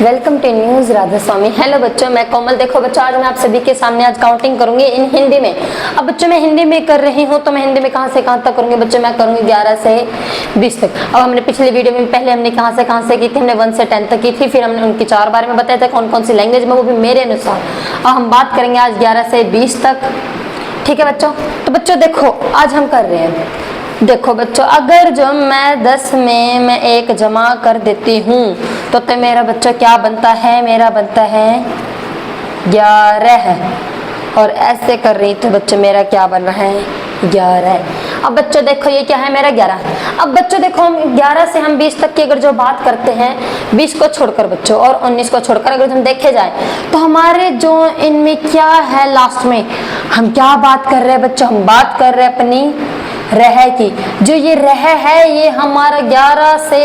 Welcome to news Radha Swami. Hello बच्चों, मैं कोमल। देखो बच्चों, आज मैं आप सभी के सामने आज काउंटिंग करूंगी इन हिंदी में। अब बच्चों मैं हिंदी में कर रही हूँ तो मैं हिंदी में कहाँ से कहाँ तक करूंगी बच्चों? मैं करूंगी 11 से 20 तक। अब हमने पिछली वीडियो में पहले हमने कहाँ से की थी? हमने 1 से 10 तक की थी। फिर हमने उनके 4 बारे में बताया था कौन कौन सी लैंग्वेज में, वो भी मेरे अनुसार। अब हम बात करेंगे आज 11 से 20 तक। ठीक है बच्चों? तो बच्चों देखो, आज हम कर रहे हैं, देखो बच्चों, अगर जो मैं 10 में मैं 1 जमा कर देती हूँ तो मेरा बच्चों क्या बनता है? मेरा बनता है 11। और ऐसे कर रही तो बच्चों मेरा क्या बन रहा है? 11। अब बच्चों देखो ये क्या है? मेरा 11। अब बच्चों देखो, हम 11 से हम 20 तक की अगर जो बात करते हैं, 20 को छोड़कर बच्चों और 19 को छोड़कर अगर हम देखे जाए तो हमारे जो इनमें क्या है, लास्ट में हम क्या बात कर रहे हैं बच्चों? हम बात कर रहे हैं अपनी रह की। जो ये रह है ये हमारा 11 से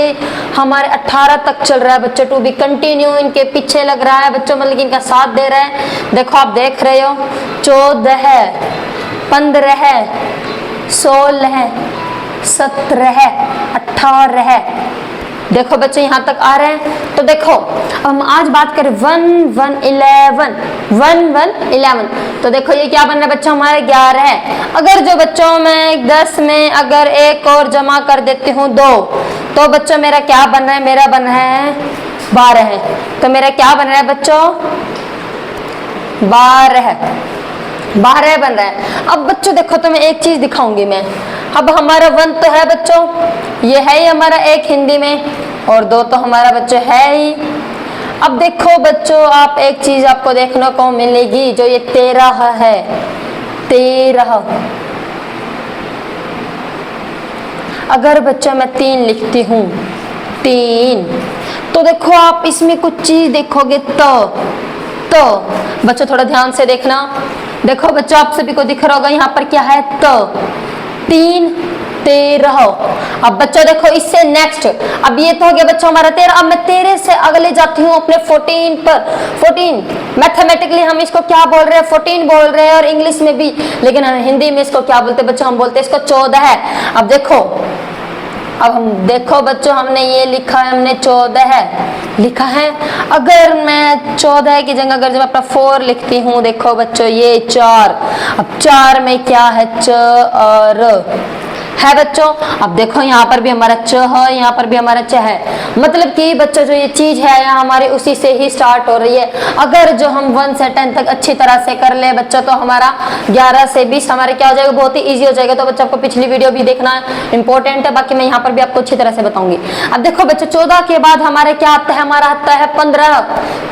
हमारे 18 तक चल रहा है बच्चों। टू बी कंटिन्यू इनके पीछे लग रहा है बच्चों, मतलब इनका साथ दे रहा है। देखो आप देख रहे हो, 14, 15, 16, 17, 18। देखो बच्चों यहाँ तक आ रहे हैं। तो देखो हम आज बात करें 1, 1, 11, 1, 1, 11। तो देखो ये क्या बन रहा है बच्चों? हमारे 11 है। अगर जो बच्चों मैं 10 में अगर 1 और जमा कर देती हूँ 2, तो बच्चों मेरा क्या बन रहा है? मेरा बन रहा है 12 है। तो मेरा क्या बन रहा है बच्चों? 12 बन रहा है। अब बच्चों देखो, तो मैं एक चीज दिखाऊंगी मैं। अब हमारा 1 तो है बच्चों, ये है ही हमारा 1 हिंदी में, और 2 तो हमारा बच्चों है ही। अब देखो बच्चों, आप एक चीज आपको देखने को मिलेगी, जो ये 13 है, 13। अगर बच्चों मैं 3 लिखती हूँ, 3, तो देखो आप इसमें कुछ चीज देखोगे तो बच्चों थोड़ा ध्यान से देखना। देखो बच्चों, आप सभी को दिख रहा होगा यहाँ पर क्या है? तो 3, 13। अब बच्चों देखो इससे नेक्स्ट, अब ये तो हो गया बच्चों हमारा 13। अब मैं 13 से अगले जाती हूँ अपने 14 पर। 14 मैथमेटिकली हम इसको क्या बोल रहे हैं? 14 बोल रहे हैं, और इंग्लिश में भी, लेकिन हम हिंदी में इसको क्या बोलते हैं बच्चों? हम बोलते हैं इसको 14 है। अब देखो, अब हम देखो बच्चों, हमने ये लिखा है, हमने 14 लिखा है। अगर मैं 14 की जगह अगर जब अपना 4 लिखती हूँ, देखो बच्चों ये 4। अब 4 में क्या है? च और है बच्चों। अब देखो यहाँ पर भी हमारा च है, यहाँ पर भी हमारा च है। मतलब कि बच्चों जो ये चीज है यहाँ हमारी उसी से ही स्टार्ट हो रही है। अगर जो हम 1 से 10 तक अच्छी तरह से कर ले बच्चों, तो हमारा 11 से 20 हमारे क्या हो जाएगा? बहुत ही इजी हो जाएगा। तो बच्चों आपको पिछली वीडियो भी देखना इंपॉर्टेंट है, बाकी मैं यहाँ पर भी आपको अच्छी तरह से बताऊंगी। अब देखो बच्चों, 14 के बाद हमारे क्या आता है? हमारा आता है 15।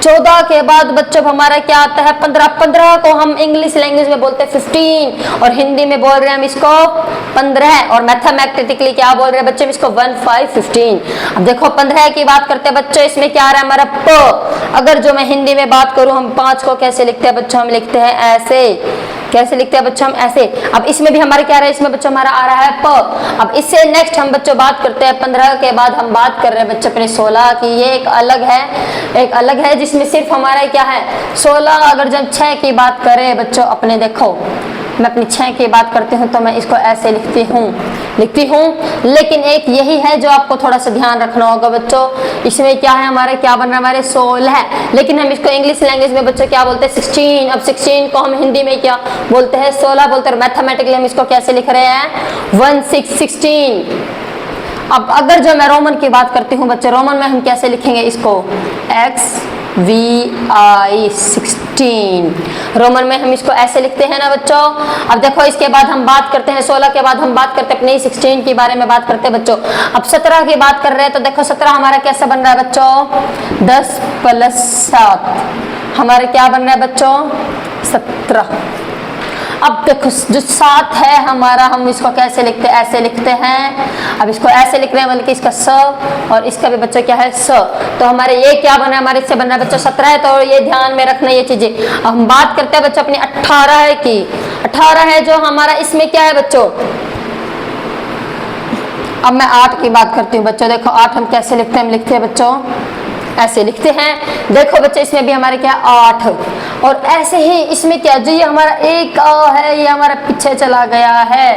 14 के बाद बच्चों हमारा क्या आता है? 15। 15 को हम इंग्लिश लैंग्वेज में बोलते हैं 15, और हिंदी में बोल रहे हैं हम इसको 15, और मैथमेटिकली क्या बोल रहे हैं बच्चे? इसको 1, 5, 15। अब देखो 15 की बात करते हैं बच्चों, इसमें क्या आ रहा है? हमारा प। अगर जो मैं हिंदी में बात करूं, हम 5 को कैसे लिखते हैं बच्चों? हम लिखते हैं ऐसे। कैसे लिखते हैं बच्चों? हम ऐसे। अब इसमें भी हमारे क्या आ रहा है? इसमें बच्चों हमारा आ रहा है प। अब इससे नेक्स्ट हम बच्चों बात करते हैं 15 के बाद हम बात कर रहे हैं बच्चों अपने 16 की। ये एक अलग है जिसमें सिर्फ हमारा क्या है? 16। अगर जब 6 की बात करें बच्चों अपने, देखो मैं अपनी 6 की बात करती हूँ तो मैं इसको ऐसे लिखती हूँ। लेकिन एक यही है जो आपको थोड़ा सा ध्यान रखना होगा बच्चों। इसमें क्या है? हमारे क्या बन रहा है? हमारे 16 है, लेकिन हम इसको इंग्लिश लैंग्वेज में बच्चों क्या बोलते हैं? 16। अब 16 को हम हिंदी में क्या बोलते हैं? 16 बोलते हैं। मैथमेटिकली हम इसको कैसे लिख रहे हैं? 1, 6, 16। अब अगर जो मैं रोमन की बात करती हूँ बच्चे, रोमन में हम कैसे लिखेंगे इसको? XVI 16। रोमन में हम इसको ऐसे लिखते हैं ना बच्चों। अब देखो इसके बाद हम बात करते हैं 16 के बाद हम बात करते हैं अपने 16 के बारे में बात करते हैं बच्चों। अब 17 की बात कर रहे हैं, तो देखो 17 हमारा कैसे बन रहा है बच्चों? 10 + 7 हमारे क्या बन रहा है बच्चों? 17। अब देखो जो 7 है हमारा, हम इसको कैसे लिखते हैं? ऐसे लिखते हैं। अब इसको ऐसे लिख रहे हैं, बल्कि इसका स, और इसका भी बच्चों क्या है? स। तो हमारे ये क्या बना है? हमारे इससे बन रहा है बच्चों 17 है। तो ये ध्यान में रखना ये चीजें। अब हम बात करते हैं बच्चों अपनी 18 की। 18 है जो हमारा, इसमें क्या है बच्चों? अब मैं 8 की बात करती हूँ बच्चों। देखो 8 हम कैसे लिखते हैं? हम लिखते हैं बच्चों ऐसे लिखते हैं। देखो बच्चे इसमें भी हमारे क्या 8, और ऐसे ही इसमें क्या, जो ये हमारा एक अ है ये हमारा पीछे चला गया है,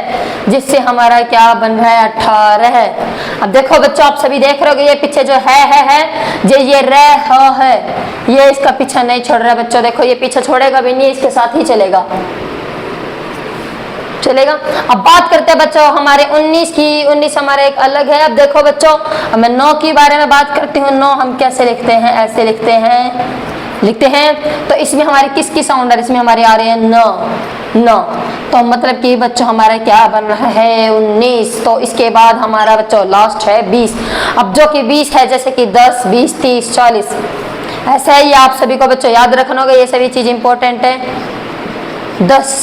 जिससे हमारा क्या बन रहा है 18। अब देखो बच्चों, आप सभी देख रहे हो ये पीछे जो है जो ये र ह है, ये इसका पीछा नहीं छोड़ रहा है बच्चों। देखो ये पीछे छोड़ेगा भी नहीं, इसके साथ ही चलेगा। अब बात करते हैं बच्चों हमारे 19 की। 19 हमारे एक अलग है। अब देखो बच्चों, अब मैं 9 के बारे में बात करती हूँ। 9 हम कैसे लिखते हैं, ऐसे लिखते हैं। तो इसमें हमारे किसकी साउंड है, इसमें हमारी आ रही है न। तो मतलब कि बच्चों हमारा क्या बन रहा है 19। तो इसके बाद हमारा बच्चों लास्ट है 20। अब जो कि 20 है, जैसे कि 10, 20, 30, 40, ऐसा ही आप सभी को बच्चों याद रखना होगा, ये सभी चीज इंपॉर्टेंट है। 10।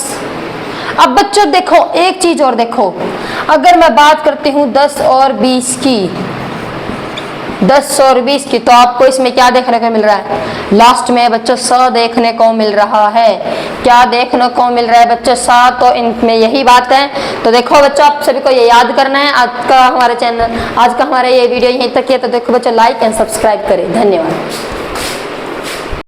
अब बच्चों देखो एक चीज और देखो, अगर मैं बात करती हूँ 10 और 20 की, 10 और 20 की, तो आपको इसमें क्या देखने को मिल रहा है, लास्ट में बच्चों 100 देखने को मिल रहा है। क्या देखने को मिल रहा है बच्चों, 100। तो इनमें यही बात है। तो देखो बच्चों, आप सभी को ये याद करना है। आज का हमारा ये वीडियो यहीं तक है। तो देखो बच्चों, लाइक एंड सब्सक्राइब करें। धन्यवाद।